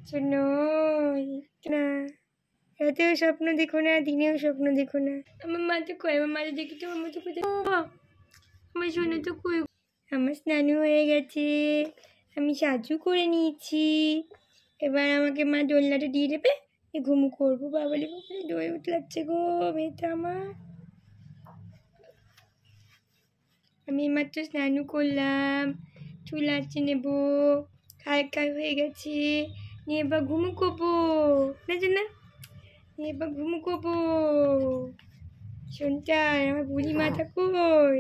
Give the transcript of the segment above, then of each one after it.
শোনো না, রাতেও স্বপ্ন দেখো না, দিনেও স্বপ্ন দেখো না। আমার মা তো কয়, আমার মা তো দেখি তো আমার তো কোথায়, আমার শোনো তো কই। আমার স্নানও হয়ে গেছে, আমি সাজু করে নিয়েছি। এবার আমাকে মা দোলনাটা দিয়ে দেবে, ঘুম করবো। বাবালে বাবালে দোয়ে উঠলাচ্ছে গো মেয়েটা আমার। আমি মাত্র স্নানও করলাম, চুল আঁচড়ে নেবো, খায় হয়ে গেছে, নিয়ে এবার ঘুমু করবো না যে না, নিয়ে এবার ঘুমু করবো। সন্তাই আমার বুড়ি মাথা কই,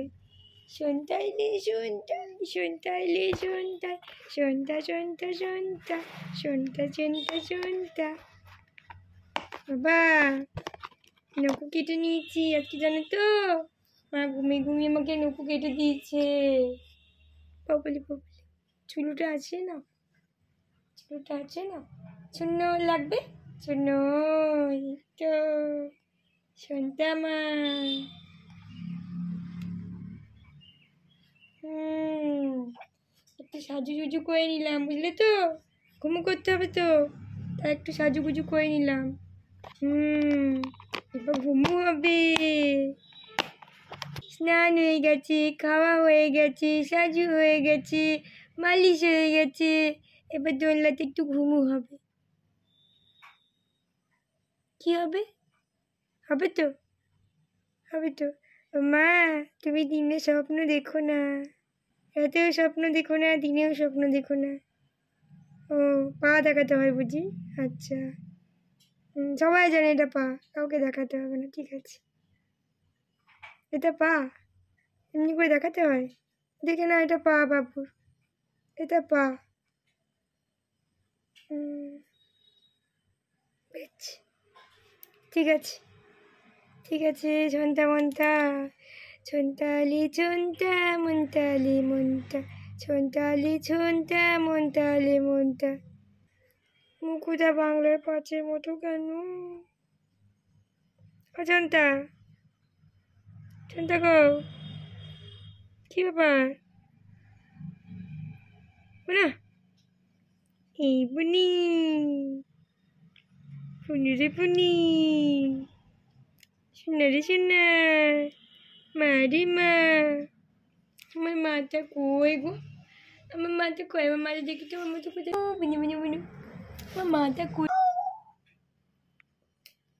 সন্তাই লে সন্তাই, সন্তাই লে সন্তাই, সন্তা সন্তা সন্তা, সন্তা সন্তা সন্তা। বাবা নৌকো কেটে নিয়েছি আজকে, জানো তো মা ঘুমিয়ে ঘুমিয়ে আমাকে নৌকো কেটে দিয়েছে। বাবলি বাবলি চুলটা আছে না, চুলটা আছে না, শূন্য লাগবে, শূন্য তো সন্তা মা। একটু সাজুগুজু করে নিলাম, বুঝলে তো, ঘুমো করতে হবে তো, তাই একটু সাজুগুজু করে নিলাম। এবার ঘুমো হবে। স্নান হয়ে গেছে, খাওয়া হয়ে গেছে, সাজু হয়ে গেছে, মালিশ হয়ে গেছে, এবার দোলনাতে একটু ঘুমো হবে। কি হবে, হবে তো, হবে তো। মা তুমি দিনে স্বপ্ন দেখো না, রাতেও স্বপ্ন দেখো না, দিনেও স্বপ্ন দেখো না। ও পা দেখাতে হয় বুঝি, আচ্ছা। সবাই জানে এটা পা, কাউকে দেখাতে হবে না, ঠিক আছে। এটা পা, এমনি করে দেখাতে হয়, দেখে না এটা পা বাবুর, এটা পা। ঠিক আছে, ঠিক আছে। ঝন্তা মন্তা, ছন্তালি ছন্তা মন্তালি মন্তা, ছন্তালি ছন্তা মন্তালি মন্তা। মুকুদা বাংলার পাঁচের মতো কেন? অজন্তা, ছন্তা গো, কি ব্যাপার? না এই বুনি, পুনি রে পুনি, শোনা রে শোনা, মা রে মা। আমার মাটা কই গো, আমার মাটা কই, আমার মাটা দেখি তো আমার তো কোথায়, বুনি বুনি বুনি, আমার মাটা কই,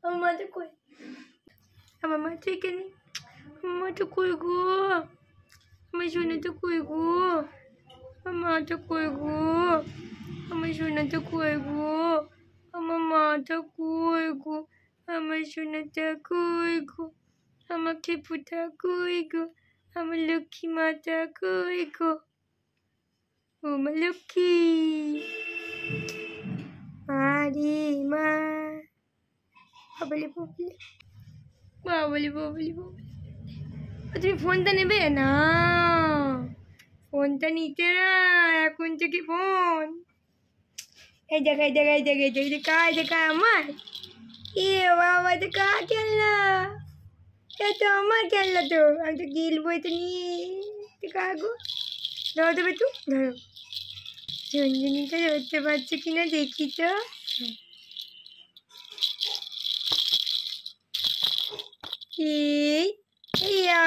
আমার মাটা কই, আমার মাটা এখানে, আমার মাটা কই গো, আমার সোনাটা কই গো, আমার মাটা কই গো, আমার সোনাটা কই গো, আমার মাটা কই গো, আমার সোনাটা কই গো, আমার খেপুটা কই গো, আমার লক্ষ্মী মাটা কই গো, ও মা লক্ষ্মী। আরে মা, বাবলি বাবলি, বাবলি বাবলি বাবলি। তুমি ফোনটা নেবে না, ফোনটা নিতে না, এখন থেকে ফোন। এই দেখা এই দেখা এই দেখা এই দেখা দেখা দেখা আমার, এ বাবা এটা কার খেলনা, এটা আমার খেলনা তো, আমি তো গিলবো এটা নিয়ে। কাগো ধরো দেবে, তো ধরো, ঝঞ্ঝনিটা ধরতে পারছে কিনা দেখি তো। এই ইয়া,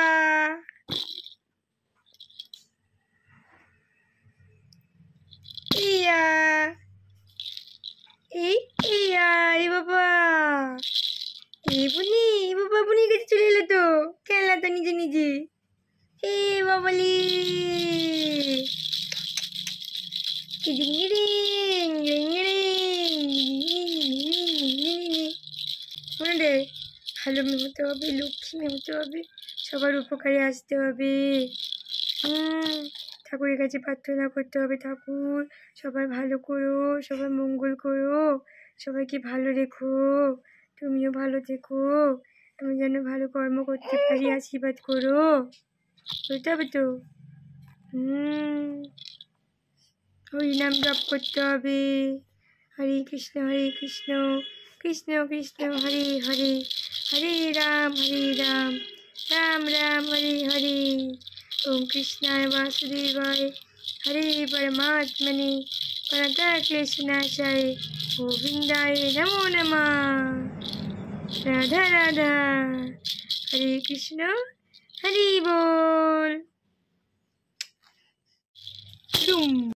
ইয়া, এই ইয়া, এ বাবা, এ বুনি, এ বাবা বুনির কাছে চলে এলো তো খেলনাটা নিজে নিজে। এ বাবালি, রে ভালো মেয়ে হতে হবে, লক্ষ্মী মেয়ে হতে হবে, সবার উপকারে আসতে হবে। ঠাকুরের কাছে প্রার্থনা করতে হবে, ঠাকুর সবাই ভালো করো, সবাই মঙ্গল করো, সবাইকে ভালো রেখো, তুমিও ভালো থেকো, আমি যেন ভালো কর্ম করতে পারি, আশীর্বাদ করো, বলতে হবে তো। হরিনাম জপ করতে হবে, হরে কৃষ্ণ কৃষ্ণ কৃষ্ণ হরে হরে, হরে রাম রাম রাম হরে হরে। ওম কৃষ্ণায় বাসুদেবায়, হরে পরমাত্মনে प्रणतक्लेशनाशाय गोविंदाय नमो नमः। राधा राधा। हरे कृष्ण हरि बोल।